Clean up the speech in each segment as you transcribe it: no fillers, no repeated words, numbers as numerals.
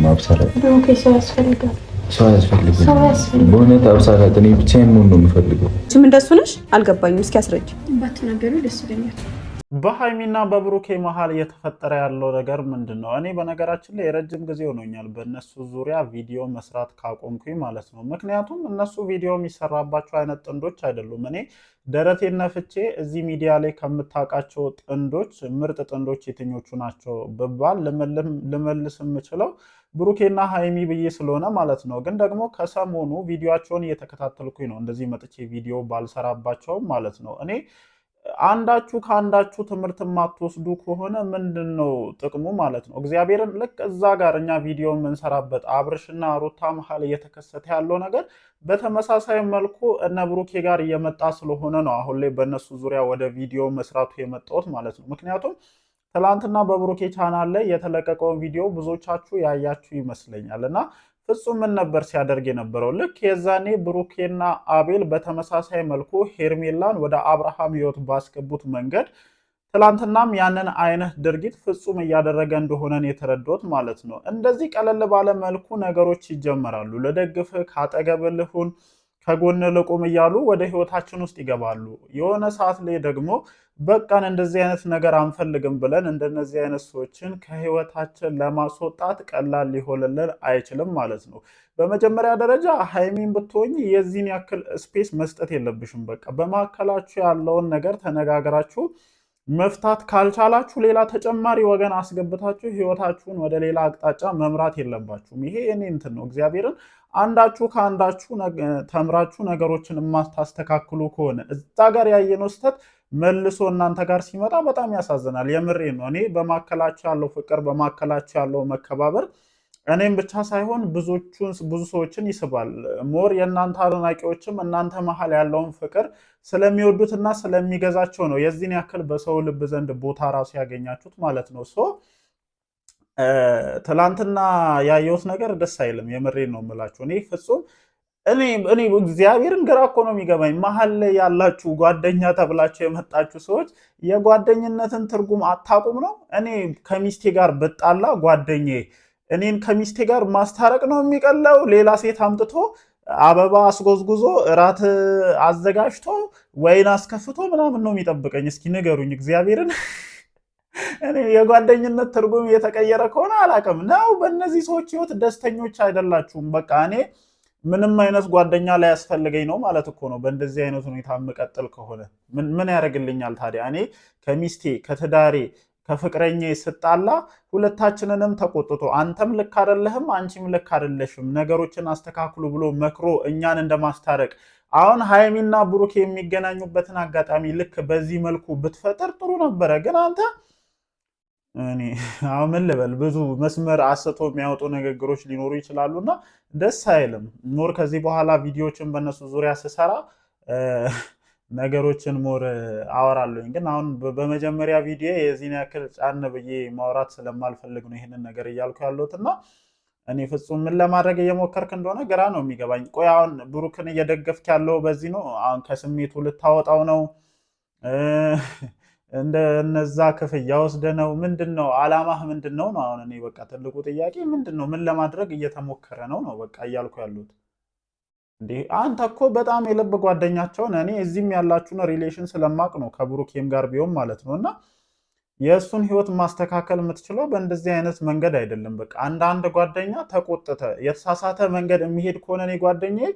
ማብሰራት ብሩኬ ሰው ያስፈልጋል። ሰው ያስፈልጋል። በእውነት አብሰራት እኔ ብቻዬን ነው የምፈልገው። ምን እንደሱ ነሽ? አልገባኝም። እስኪ አስረጅ። ባትናገሩ ደስ ይለኛል። በሃይሚና በብሩኬ መሀል እየተፈጠረ ያለው ነገር ምንድን ነው? እኔ በነገራችን ላይ የረጅም ጊዜ ሆኖኛል በእነሱ ዙሪያ ቪዲዮ መስራት ካቆምኩኝ ማለት ነው። ምክንያቱም እነሱ ቪዲዮ የሚሰራባቸው አይነት ጥንዶች አይደሉም። እኔ ደረቴን ነፍቼ እዚህ ሚዲያ ላይ ከምታውቃቸው ጥንዶች ምርጥ ጥንዶች የትኞቹ ናቸው ብባል ልመልስ የምችለው ብሩኬና ሃይሚ ብዬ ስለሆነ ማለት ነው። ግን ደግሞ ከሰሞኑ ቪዲዮቸውን እየተከታተልኩኝ ነው። እንደዚህ መጥቼ ቪዲዮ ባልሰራባቸውም ማለት ነው። እኔ አንዳችሁ ከአንዳችሁ ትምህርት የማትወስዱ ከሆነ ምንድን ነው ጥቅሙ ማለት ነው? እግዚአብሔርን ልክ እዛ ጋር እኛ ቪዲዮ የምንሰራበት አብርሽና ሩታ መሀል እየተከሰተ ያለው ነገር በተመሳሳይ መልኩ እነ ብሩኬ ጋር እየመጣ ስለሆነ ነው አሁን ላይ በእነሱ ዙሪያ ወደ ቪዲዮ መስራቱ የመጣሁት ማለት ነው። ምክንያቱም ትላንትና በብሩኬ ቻናል ላይ የተለቀቀውን ቪዲዮ ብዙዎቻችሁ ያያችሁ ይመስለኛል እና ፍጹም ምን ነበር ሲያደርግ የነበረው? ልክ የዛኔ ብሩኬና አቤል በተመሳሳይ መልኩ ሄርሜላን ወደ አብርሃም ሕይወት ባስገቡት መንገድ ትላንትናም ያንን አይነት ድርጊት ፍጹም እያደረገ እንደሆነን የተረዶት ማለት ነው። እንደዚህ ቀለል ባለ መልኩ ነገሮች ይጀመራሉ። ልደግፍህ፣ ካጠገብህ ልሁን፣ ከጎን ልቁም እያሉ ወደ ህይወታችን ውስጥ ይገባሉ። የሆነ ሰዓት ላይ ደግሞ በቃን እንደዚህ አይነት ነገር አንፈልግም ብለን እንደነዚህ አይነት ሰዎችን ከህይወታችን ለማስወጣት ቀላል ሊሆንልን አይችልም ማለት ነው። በመጀመሪያ ደረጃ ሃይሚን ብትሆኝ የዚህን ያክል ስፔስ መስጠት የለብሽም። በቃ በመካከላችሁ ያለውን ነገር ተነጋግራችሁ መፍታት ካልቻላችሁ ሌላ ተጨማሪ ወገን አስገብታችሁ ህይወታችሁን ወደ ሌላ አቅጣጫ መምራት የለባችሁም። ይሄ የኔ እንትን ነው። እግዚአብሔርን አንዳችሁ ከአንዳችሁ ተምራችሁ ነገሮችን የማታስተካክሉ ከሆነ እዛ ጋር ያየነው ስህተት መልሶ እናንተ ጋር ሲመጣ በጣም ያሳዝናል። የምሬ ነው። እኔ በማከላቸው ያለው ፍቅር፣ በማከላቸው ያለው መከባበር እኔም ብቻ ሳይሆን ብዙ ሰዎችን ይስባል። ሞር የእናንተ አድናቂዎችም እናንተ መሀል ያለውን ፍቅር ስለሚወዱትና ስለሚገዛቸው ነው የዚህን ያክል በሰው ልብ ዘንድ ቦታ ራሱ ያገኛችሁት ማለት ነው። ትላንትና ያየሁት ነገር ደስ አይልም። የምሬን ነው የምላችሁ። እኔ ፍጹም እኔ እግዚአብሔርን ግራ እኮ ነው የሚገባኝ። መሀል ላይ ያላችሁ ጓደኛ ተብላችሁ የመጣችሁ ሰዎች የጓደኝነትን ትርጉም አታውቁም ነው። እኔ ከሚስቴ ጋር ብጣላ ጓደኛዬ እኔን ከሚስቴ ጋር ማስታረቅ ነው የሚቀለው? ሌላ ሴት አምጥቶ አበባ አስጎዝጉዞ እራት አዘጋጅቶ ወይን አስከፍቶ ምናምን ነው የሚጠብቀኝ? እስኪ ንገሩኝ እግዚአብሔርን። እኔ የጓደኝነት ትርጉም የተቀየረ ከሆነ አላውቅም ነው። በእነዚህ ሰዎች ህይወት ደስተኞች አይደላችሁም። በቃ እኔ ምንም አይነት ጓደኛ ላይ ያስፈልገኝ ነው ማለት እኮ ነው። በእንደዚህ አይነት ሁኔታ የምቀጥል ከሆነ ምን ያደርግልኛል ታዲያ? እኔ ከሚስቴ ከትዳሬ ከፍቅረኛ ስጣላ ሁለታችንንም ተቆጥቶ አንተም ልክ አይደለህም አንቺም ልክ አይደለሽም ነገሮችን አስተካክሉ ብሎ መክሮ እኛን እንደማስታረቅ አሁን ሃይሚና ብሩክ የሚገናኙበትን አጋጣሚ ልክ በዚህ መልኩ ብትፈጥር ጥሩ ነበረ። ግን አንተ እኔ አሁን ምን ልበል፣ ብዙ መስመር አስቶ የሚያወጡ ንግግሮች ሊኖሩ ይችላሉና ደስ አይልም። ሞር ከዚህ በኋላ ቪዲዮዎችን በእነሱ ዙሪያ ስሰራ ነገሮችን ሞር አወራለሁኝ። ግን አሁን በመጀመሪያ ቪዲዮ የዚህን ያክል ጫን ብዬ ማውራት ስለማልፈልግ ነው ይህንን ነገር እያልኩ ያለሁት እና እኔ ፍጹም ምን ለማድረግ እየሞከርክ እንደሆነ ግራ ነው የሚገባኝ። ቆይ አሁን ብሩክን እየደገፍክ ያለው በዚህ ነው? አሁን ከስሜቱ ልታወጣው ነው? እንደነዛ ክፍያ ወስደ ነው? ምንድን ነው አላማህ? ምንድን ነው? አሁን እኔ በቃ ትልቁ ጥያቄ ምንድን ነው? ምን ለማድረግ እየተሞከረ ነው በቃ እያልኩ ያሉት። እንዴ አንተ እኮ በጣም የልብ ጓደኛቸውን እኔ እዚህም ያላችሁን ሪሌሽን ስለማቅ ነው ከብሩኬም ጋር ቢሆን ማለት ነው። እና የእሱን ህይወት ማስተካከል የምትችለው በእንደዚህ አይነት መንገድ አይደለም። በቃ አንዳንድ ጓደኛ ተቆጥተ የተሳሳተ መንገድ የሚሄድ ከሆነ እኔ ጓደኛዬ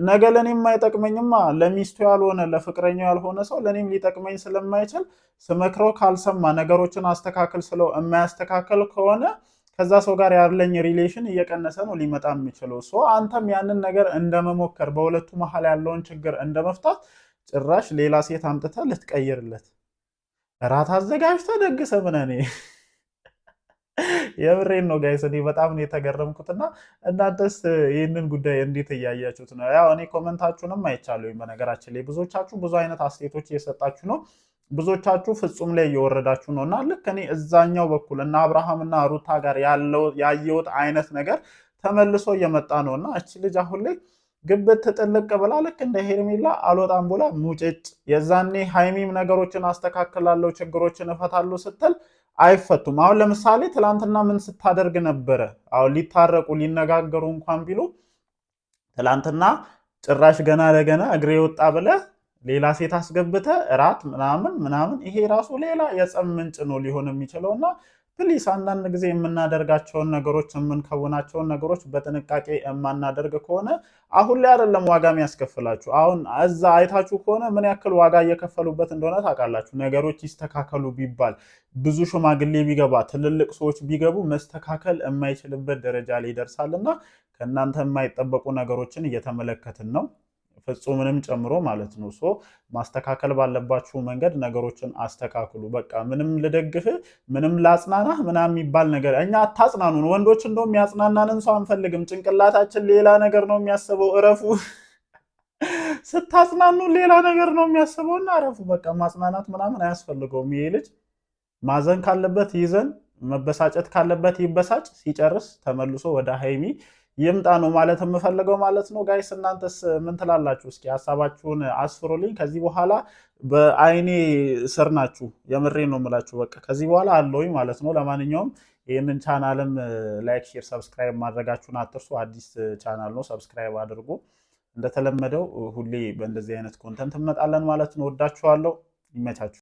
ነገ ለእኔም አይጠቅመኝማ። ለሚስቱ ያልሆነ ለፍቅረኛው ያልሆነ ሰው ለእኔም ሊጠቅመኝ ስለማይችል ስመክረው ካልሰማ ነገሮችን አስተካከል ስለው የማያስተካከል ከሆነ ከዛ ሰው ጋር ያለኝ ሪሌሽን እየቀነሰ ነው ሊመጣ የሚችለው። አንተም ያንን ነገር እንደመሞከር በሁለቱ መሀል ያለውን ችግር እንደመፍታት ጭራሽ ሌላ ሴት አምጥተህ ልትቀይርለት እራት አዘጋጅተህ ደግሰህ ምን እኔ የምሬን ነው ጋይስ። እኔ በጣም ነው የተገረምኩትና እናንተስ ይህንን ጉዳይ እንዴት እያያችሁት ነው? ያው እኔ ኮመንታችሁንም አይቻለሁ። በነገራችን ላይ ብዙዎቻችሁ ብዙ አይነት አስተያየቶች እየሰጣችሁ ነው። ብዙዎቻችሁ ፍጹም ላይ እየወረዳችሁ ነው እና ልክ እኔ እዛኛው በኩል እና አብርሃምና ሩታ ጋር ያየሁት አይነት ነገር ተመልሶ እየመጣ ነው እና እቺ ልጅ አሁን ላይ ግብት ትጥልቅ ብላ ልክ እንደ ሄርሜላ አልወጣም ብላ ሙጭጭ። የዛኔ ሃይሚም ነገሮችን አስተካክላለሁ ችግሮችን እፈታለሁ ስትል አይፈቱም። አሁን ለምሳሌ ትላንትና ምን ስታደርግ ነበረ? አሁን ሊታረቁ ሊነጋገሩ እንኳን ቢሉ ትላንትና ጭራሽ ገና ለገና እግሬ ወጣ ብለህ ሌላ ሴት አስገብተ እራት ምናምን ምናምን፣ ይሄ ራሱ ሌላ የጸብ ምንጭ ነው ሊሆን የሚችለውና ፕሊስ አንዳንድ ጊዜ የምናደርጋቸውን ነገሮች የምንከውናቸውን ነገሮች በጥንቃቄ የማናደርግ ከሆነ አሁን ላይ አይደለም ዋጋ የሚያስከፍላችሁ። አሁን እዛ አይታችሁ ከሆነ ምን ያክል ዋጋ እየከፈሉበት እንደሆነ ታውቃላችሁ። ነገሮች ይስተካከሉ ቢባል ብዙ ሽማግሌ ቢገባ ትልልቅ ሰዎች ቢገቡ መስተካከል የማይችልበት ደረጃ ላይ ይደርሳልና ከእናንተ የማይጠበቁ ነገሮችን እየተመለከትን ነው፣ ፍጹምንም ጨምሮ ማለት ነው። ማስተካከል ባለባችሁ መንገድ ነገሮችን አስተካክሉ። በቃ ምንም ልደግፍ ምንም ላጽናናህ ምናምን የሚባል ነገር እኛ አታጽናኑን። ወንዶች እንደውም ያጽናናንን ሰው አንፈልግም። ጭንቅላታችን ሌላ ነገር ነው የሚያስበው። እረፉ። ስታጽናኑ ሌላ ነገር ነው የሚያስበውና እረፉ። በቃ ማጽናናት ምናምን አያስፈልገውም። ይሄ ልጅ ማዘን ካለበት ይዘን፣ መበሳጨት ካለበት ይበሳጭ። ሲጨርስ ተመልሶ ወደ ሀይሚ ይምጣ ነው ማለት የምፈልገው ማለት ነው። ጋይስ እናንተስ ምን ትላላችሁ? እስኪ ሀሳባችሁን አስፍሩልኝ። ከዚህ በኋላ በአይኔ ስር ናችሁ። የምሬ ነው የምላችሁ። በቃ ከዚህ በኋላ አለውኝ ማለት ነው። ለማንኛውም ይህንን ቻናልም ላይክ፣ ሼር፣ ሰብስክራይብ ማድረጋችሁን አትርሱ። አዲስ ቻናል ነው፣ ሰብስክራይብ አድርጉ። እንደተለመደው ሁሌ በእንደዚህ አይነት ኮንተንት እንመጣለን ማለት ነው። ወዳችኋለሁ። ይመቻችሁ።